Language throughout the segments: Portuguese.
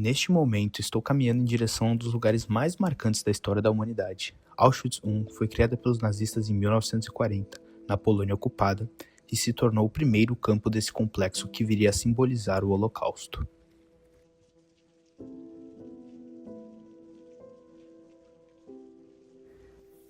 Neste momento, estou caminhando em direção a um dos lugares mais marcantes da história da humanidade. Auschwitz I foi criada pelos nazistas em 1940, na Polônia ocupada, e se tornou o primeiro campo desse complexo que viria a simbolizar o Holocausto.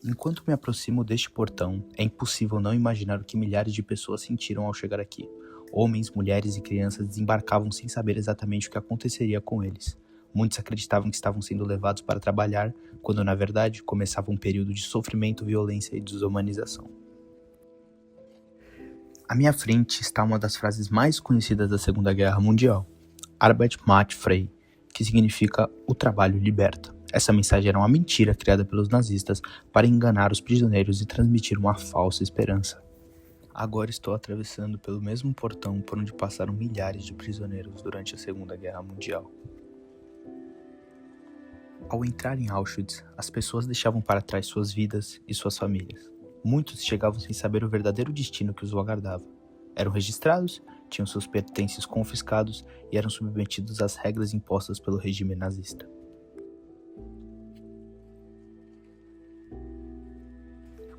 Enquanto me aproximo deste portão, é impossível não imaginar o que milhares de pessoas sentiram ao chegar aqui. Homens, mulheres e crianças desembarcavam sem saber exatamente o que aconteceria com eles. Muitos acreditavam que estavam sendo levados para trabalhar, quando na verdade começava um período de sofrimento, violência e desumanização. À minha frente está uma das frases mais conhecidas da Segunda Guerra Mundial, Arbeit macht frei, que significa o trabalho liberta. Essa mensagem era uma mentira criada pelos nazistas para enganar os prisioneiros e transmitir uma falsa esperança. Agora estou atravessando pelo mesmo portão por onde passaram milhares de prisioneiros durante a Segunda Guerra Mundial. Ao entrar em Auschwitz, as pessoas deixavam para trás suas vidas e suas famílias. Muitos chegavam sem saber o verdadeiro destino que os aguardava. Eram registrados, tinham seus pertences confiscados e eram submetidos às regras impostas pelo regime nazista.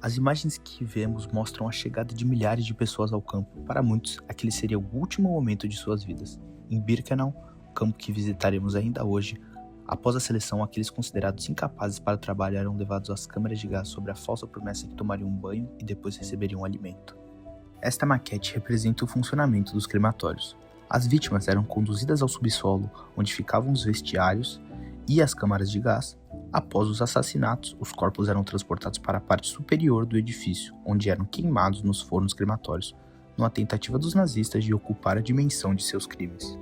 As imagens que vemos mostram a chegada de milhares de pessoas ao campo. Para muitos, aquele seria o último momento de suas vidas. Em Birkenau, campo que visitaremos ainda hoje, após a seleção, aqueles considerados incapazes para o trabalho eram levados às câmaras de gás sob a falsa promessa que tomariam um banho e depois receberiam alimento. Esta maquete representa o funcionamento dos crematórios. As vítimas eram conduzidas ao subsolo, onde ficavam os vestiários e as câmaras de gás. Após os assassinatos, os corpos eram transportados para a parte superior do edifício, onde eram queimados nos fornos crematórios, numa tentativa dos nazistas de ocupar a dimensão de seus crimes.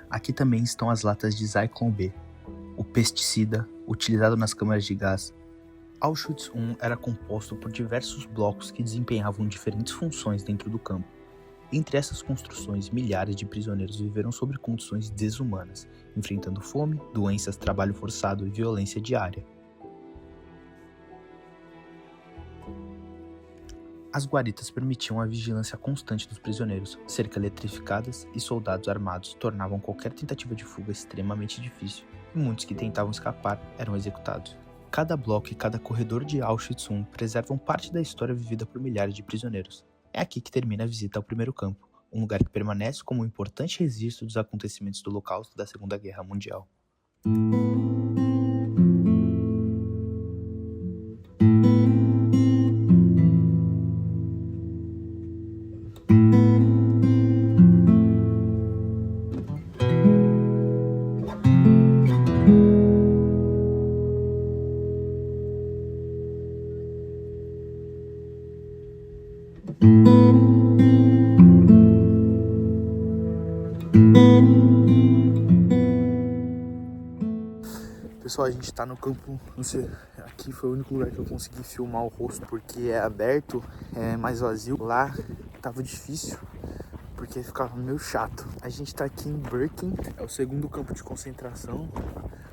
Aqui também estão as latas de Zyklon B, o pesticida utilizado nas câmaras de gás. Auschwitz I era composto por diversos blocos que desempenhavam diferentes funções dentro do campo. Entre essas construções, milhares de prisioneiros viveram sob condições desumanas, enfrentando fome, doenças, trabalho forçado e violência diária. As guaritas permitiam a vigilância constante dos prisioneiros. Cercas eletrificadas e soldados armados tornavam qualquer tentativa de fuga extremamente difícil, e muitos que tentavam escapar eram executados. Cada bloco e cada corredor de Auschwitz I preservam parte da história vivida por milhares de prisioneiros. É aqui que termina a visita ao primeiro campo, um lugar que permanece como um importante registro dos acontecimentos do Holocausto da Segunda Guerra Mundial. Pessoal, a gente tá no campo, não sei, aqui foi o único lugar que eu consegui filmar o rosto porque é aberto, é mais vazio. Lá tava difícil porque ficava meio chato. A gente tá aqui em Birkenau, é o segundo campo de concentração,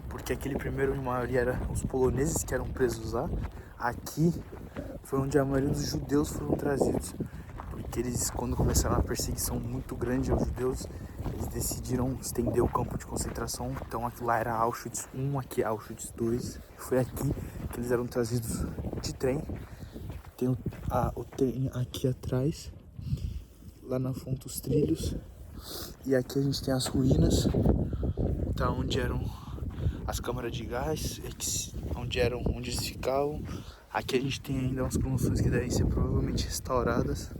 porque aquele primeiro, na maioria, eram os poloneses que eram presos lá. Aqui foi onde a maioria dos judeus foram trazidos, porque eles, quando começaram uma perseguição muito grande aos judeus, eles decidiram estender o campo de concentração. Então aqui lá era Auschwitz I, aqui é Auschwitz II. Foi aqui que eles eram trazidos de trem. Tem o trem aqui atrás, lá na fonte os trilhos. E aqui a gente tem as ruínas, tá, onde eram as câmaras de gás, onde eles ficavam. Aqui a gente tem ainda umas construções que devem ser provavelmente restauradas.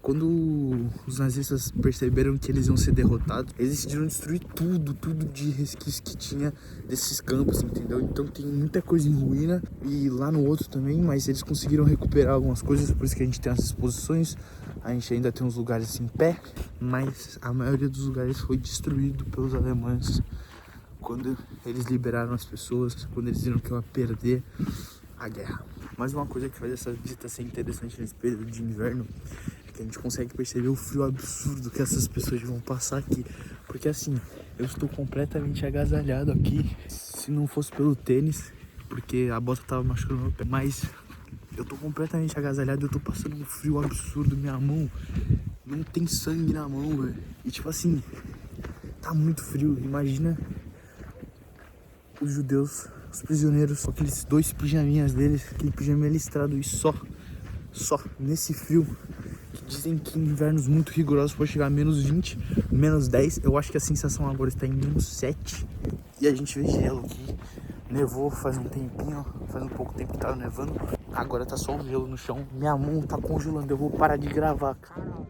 Quando os nazistas perceberam que eles iam ser derrotados, eles decidiram destruir tudo de resquício que tinha desses campos, entendeu? Então tem muita coisa em ruína e lá no outro também, mas eles conseguiram recuperar algumas coisas, por isso que a gente tem as exposições. A gente ainda tem uns lugares em pé, mas a maioria dos lugares foi destruído pelos alemães quando eles liberaram as pessoas, quando eles viram que iam perder a guerra. Mas uma coisa que faz essa visita ser interessante nesse período de inverno é que a gente consegue perceber o frio absurdo que essas pessoas vão passar aqui. Porque assim, eu estou completamente agasalhado aqui, se não fosse pelo tênis, porque a bota tava machucando meu pé. Mas Eu tô completamente agasalhado, eu tô passando um frio absurdo, minha mão não tem sangue na mão, velho. E tipo assim, tá muito frio, imagina os judeus, os prisioneiros, com aqueles 2 pijaminhas deles, aquele pijama listrado e só nesse frio. Que dizem que em invernos muito rigorosos pode chegar a -20, -10. Eu acho que a sensação agora está em -7. E a gente vê gelo aqui. Nevou faz um tempinho, faz um pouco tempo que tava nevando. Agora tá só o gelo no chão. Minha mão tá congelando, eu vou parar de gravar, caralho.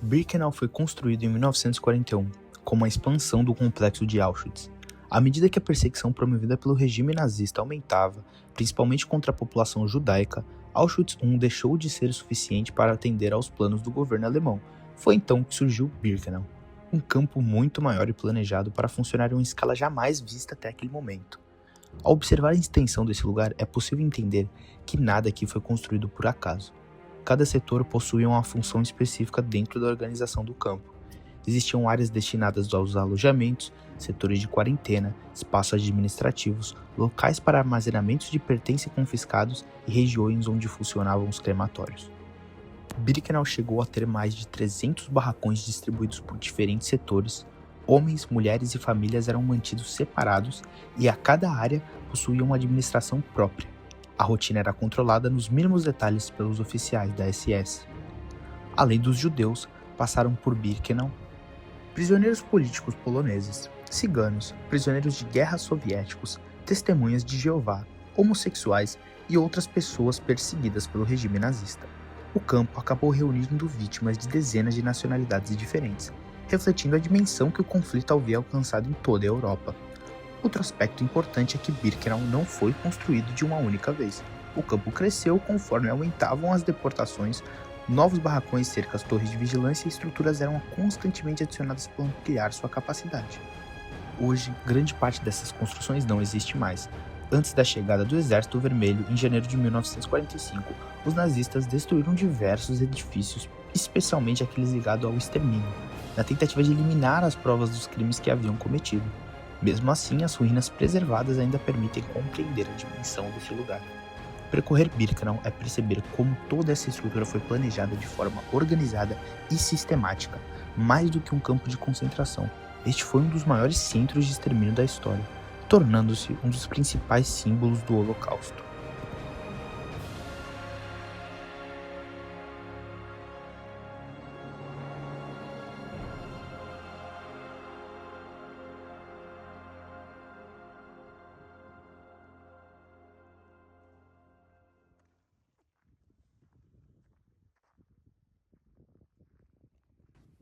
Birkenau foi construído em 1941, como a expansão do complexo de Auschwitz. À medida que a perseguição promovida pelo regime nazista aumentava, principalmente contra a população judaica, Auschwitz I deixou de ser suficiente para atender aos planos do governo alemão. Foi então que surgiu Birkenau, um campo muito maior e planejado para funcionar em uma escala jamais vista até aquele momento. Ao observar a extensão desse lugar, é possível entender que nada aqui foi construído por acaso. Cada setor possuía uma função específica dentro da organização do campo. Existiam áreas destinadas aos alojamentos, setores de quarentena, espaços administrativos, locais para armazenamentos de pertences confiscados e regiões onde funcionavam os crematórios. Birkenau chegou a ter mais de 300 barracões distribuídos por diferentes setores. Homens, mulheres e famílias eram mantidos separados e a cada área possuía uma administração própria. A rotina era controlada nos mínimos detalhes pelos oficiais da SS. Além dos judeus, passaram por Birkenau prisioneiros políticos poloneses, ciganos, prisioneiros de guerra soviéticos, testemunhas de Jeová, homossexuais e outras pessoas perseguidas pelo regime nazista. O campo acabou reunindo vítimas de dezenas de nacionalidades diferentes, refletindo a dimensão que o conflito havia alcançado em toda a Europa. Outro aspecto importante é que Birkenau não foi construído de uma única vez. O campo cresceu conforme aumentavam as deportações, novos barracões, cercas, torres de vigilância e estruturas eram constantemente adicionadas para ampliar sua capacidade. Hoje, grande parte dessas construções não existe mais. Antes da chegada do Exército Vermelho, em janeiro de 1945, os nazistas destruíram diversos edifícios, especialmente aqueles ligados ao extermínio, na tentativa de eliminar as provas dos crimes que haviam cometido. Mesmo assim, as ruínas preservadas ainda permitem compreender a dimensão desse lugar. Percorrer Birkenau é perceber como toda essa estrutura foi planejada de forma organizada e sistemática, mais do que um campo de concentração. Este foi um dos maiores centros de extermínio da história, tornando-se um dos principais símbolos do Holocausto.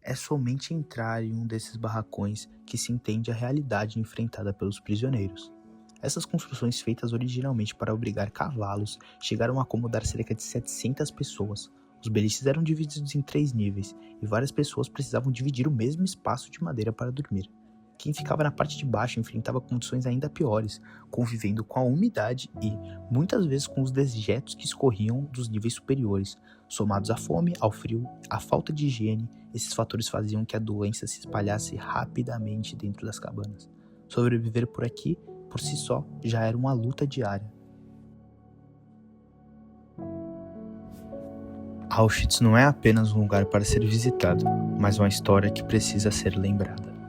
É somente entrar em um desses barracões que se entende a realidade enfrentada pelos prisioneiros. Essas construções, feitas originalmente para abrigar cavalos, chegaram a acomodar cerca de 700 pessoas. Os beliches eram divididos em 3 níveis e várias pessoas precisavam dividir o mesmo espaço de madeira para dormir. Quem ficava na parte de baixo enfrentava condições ainda piores, convivendo com a umidade e, muitas vezes, com os dejetos que escorriam dos níveis superiores. Somados à fome, ao frio, à falta de higiene, esses fatores faziam que a doença se espalhasse rapidamente dentro das cabanas. Sobreviver por aqui, por si só, já era uma luta diária. Auschwitz não é apenas um lugar para ser visitado, mas uma história que precisa ser lembrada.